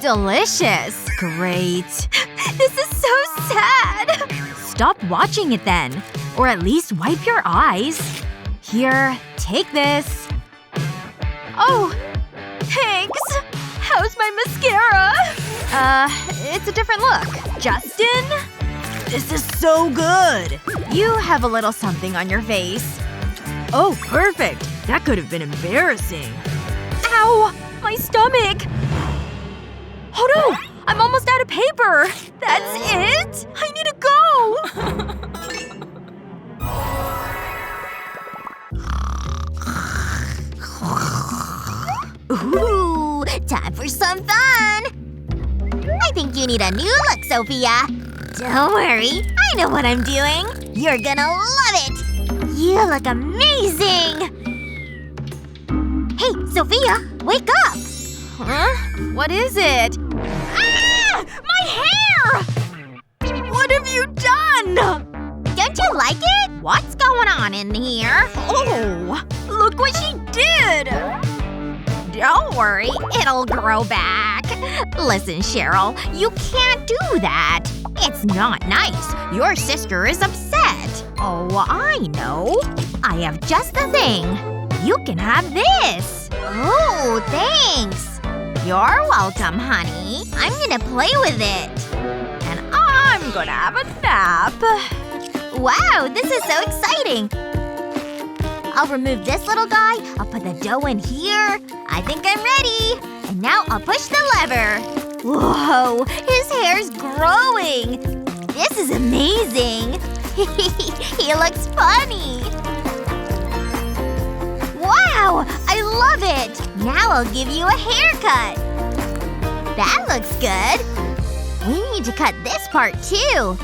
Delicious. Great. This is so sad. Stop watching it then. Or at least wipe your eyes. Here, take this. Oh, thanks. How's my mascara? It's a different look. Justin? This is so good! You have a little something on your face. Oh, perfect. That could have been embarrassing. Ow! My stomach! Oh no! I'm almost out of paper! That's it? I need to go! Ooh, time for some fun! I think you need a new look, Sophia. Don't worry. I know what I'm doing. You're gonna love it! You look amazing! Hey, Sophia! Wake up! Huh? What is it? Ah! My hair! What have you done? Don't you like it? What's going on in here? Oh! Look what she did! Don't worry. It'll grow back. Listen, Cheryl. You can't do that. It's not nice. Your sister is upset. Oh, I know. I have just the thing. You can have this. Oh, thanks. You're welcome, honey. I'm gonna play with it. And I'm gonna have a nap. Wow, this is so exciting. I'll remove this little guy. I'll put the dough in here. I think I'm ready. And now I'll push the lever. Whoa! His hair's growing! This is amazing! He looks funny! Wow! I love it! Now I'll give you a haircut! That looks good! We need to cut this part, too.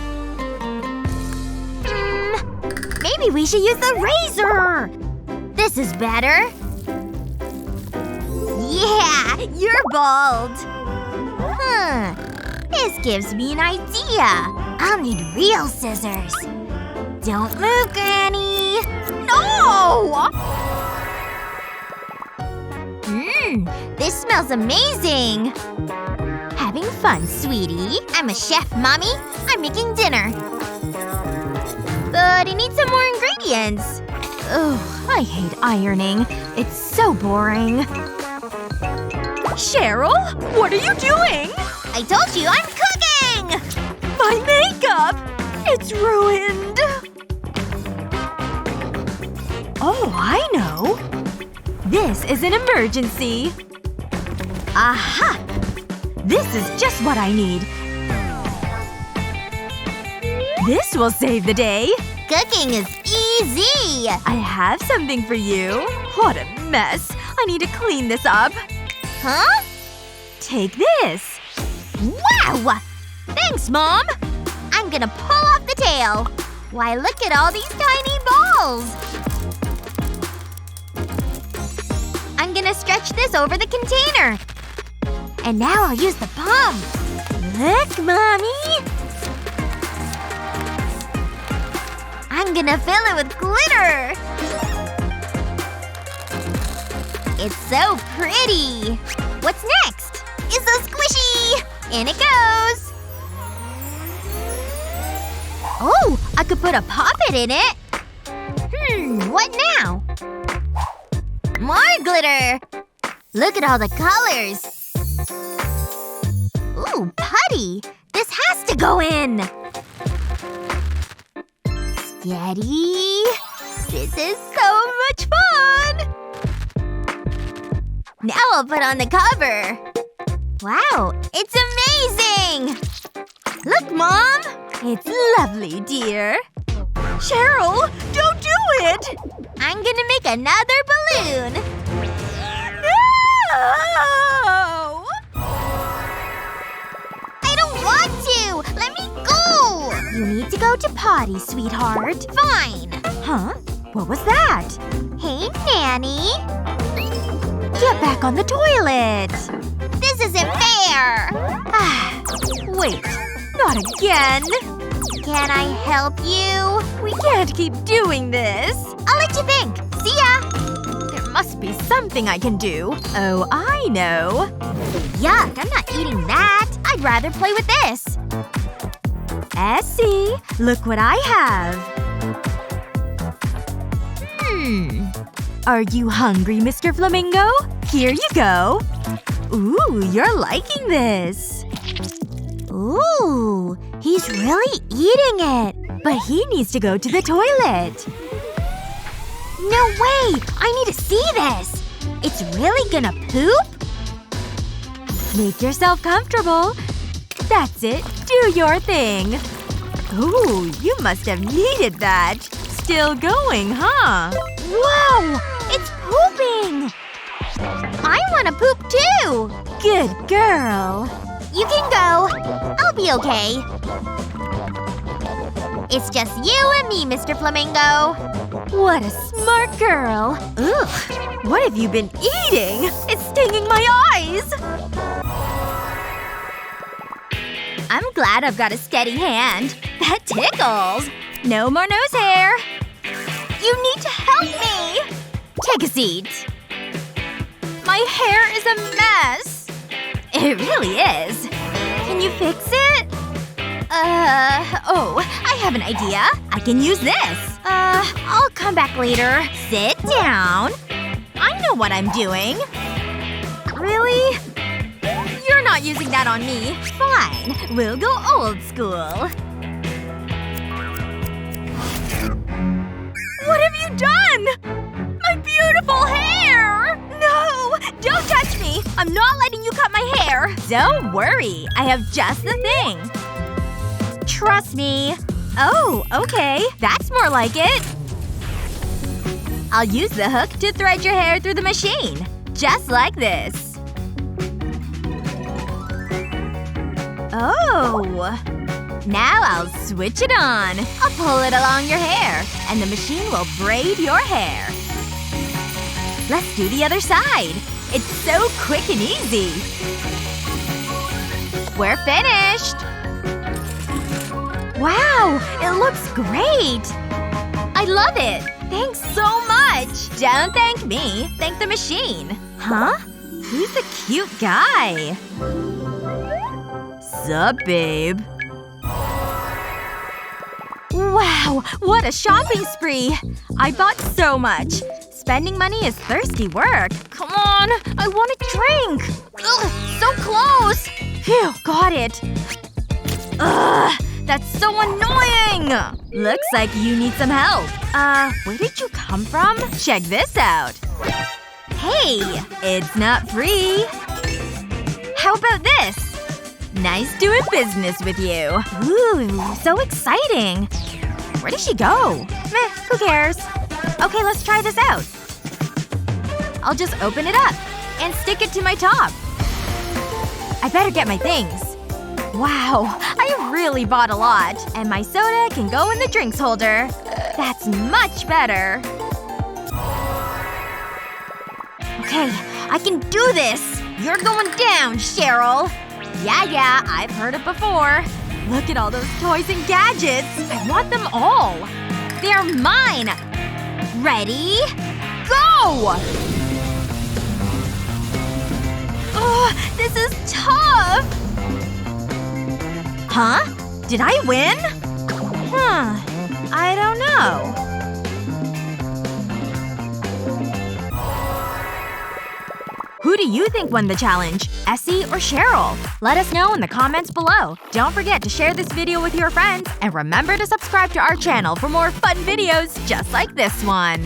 Maybe we should use the razor! This is better. Yeah! You're bald! Huh. This gives me an idea. I'll need real scissors. Don't move, Granny! No! This smells amazing! Having fun, sweetie. I'm a chef, Mommy. I'm making dinner. But I need some more ingredients. Ugh, I hate ironing. It's so boring. Cheryl? What are you doing? I told you I'm cooking! My makeup! It's ruined! Oh, I know. This is an emergency. Aha! This is just what I need. This will save the day. Cooking is easy! I have something for you. What a mess. I need to clean this up. Huh? Take this. Wow! Thanks, Mom! I'm gonna pull off the tail. Why, look at all these tiny balls! I'm gonna stretch this over the container. And now I'll use the pump. Look, Mommy! I'm gonna fill it with glitter! It's so pretty! What's next? It's so squishy! In it goes! Oh! I could put a poppet in it! What now? More glitter! Look at all the colors! Ooh, putty! This has to go in! Steady… This is so much fun! Now I'll put on the cover. Wow, it's amazing! Look, Mom! It's lovely, dear. Cheryl! Don't do it! I'm gonna make another balloon! No! I don't want to! Let me go! You need to go to potty, sweetheart. Fine! Huh? What was that? Hey, Nanny! Get back on the toilet! This isn't fair! Wait. Not again! Can I help you? We can't keep doing this! I'll let you think. See ya! There must be something I can do. Oh, I know. Yuck, I'm not eating that. I'd rather play with this. Essie, look what I have. Are you hungry, Mr. Flamingo? Here you go. Ooh, you're liking this. Ooh, he's really eating it. But he needs to go to the toilet. No way! I need to see this! It's really gonna poop? Make yourself comfortable. That's it. Do your thing. Ooh, you must have needed that. Still going, huh? Whoa! It's pooping! I wanna poop too! Good girl. You can go. I'll be okay. It's just you and me, Mr. Flamingo. What a smart girl. Ugh. What have you been eating? It's stinging my eyes! I'm glad I've got a steady hand. That tickles. No more nose hair. You need to help me! Take a seat. My hair is a mess. It really is. Can you fix it? Oh, I have an idea. I can use this. I'll come back later. Sit down. I know what I'm doing. Really? You're not using that on me. Fine. We'll go old school. What have you done? My beautiful hair! No! Don't touch me! I'm not letting you cut my hair! Don't worry. I have just the thing. Trust me. Oh, okay. That's more like it. I'll use the hook to thread your hair through the machine. Just like this. Oh. Now I'll switch it on. I'll pull it along your hair. And the machine will braid your hair. Let's do the other side. It's so quick and easy. We're finished! Wow! It looks great! I love it! Thanks so much! Don't thank me. Thank the machine. Huh? Who's the cute guy? Sup, babe? Wow! What a shopping spree! I bought so much. Spending money is thirsty work. Come on! I want a drink! Ugh! So close! Phew, got it. Ugh! That's so annoying! Looks like you need some help. Where did you come from? Check this out. Hey! It's not free. How about this? Nice doing business with you. Ooh, so exciting. Where did she go? Meh, who cares? Okay, let's try this out. I'll just open it up. And stick it to my top. I better get my things. Wow, I really bought a lot. And my soda can go in the drinks holder. That's much better. Okay, I can do this! You're going down, Cheryl! Yeah, I've heard it before. Look at all those toys and gadgets! I want them all! They're mine! Ready? Go! Ugh, this is tough! Huh? Did I win? I don't know. Who do you think won the challenge? Essie or Cheryl? Let us know in the comments below. Don't forget to share this video with your friends. And remember to subscribe to our channel for more fun videos just like this one.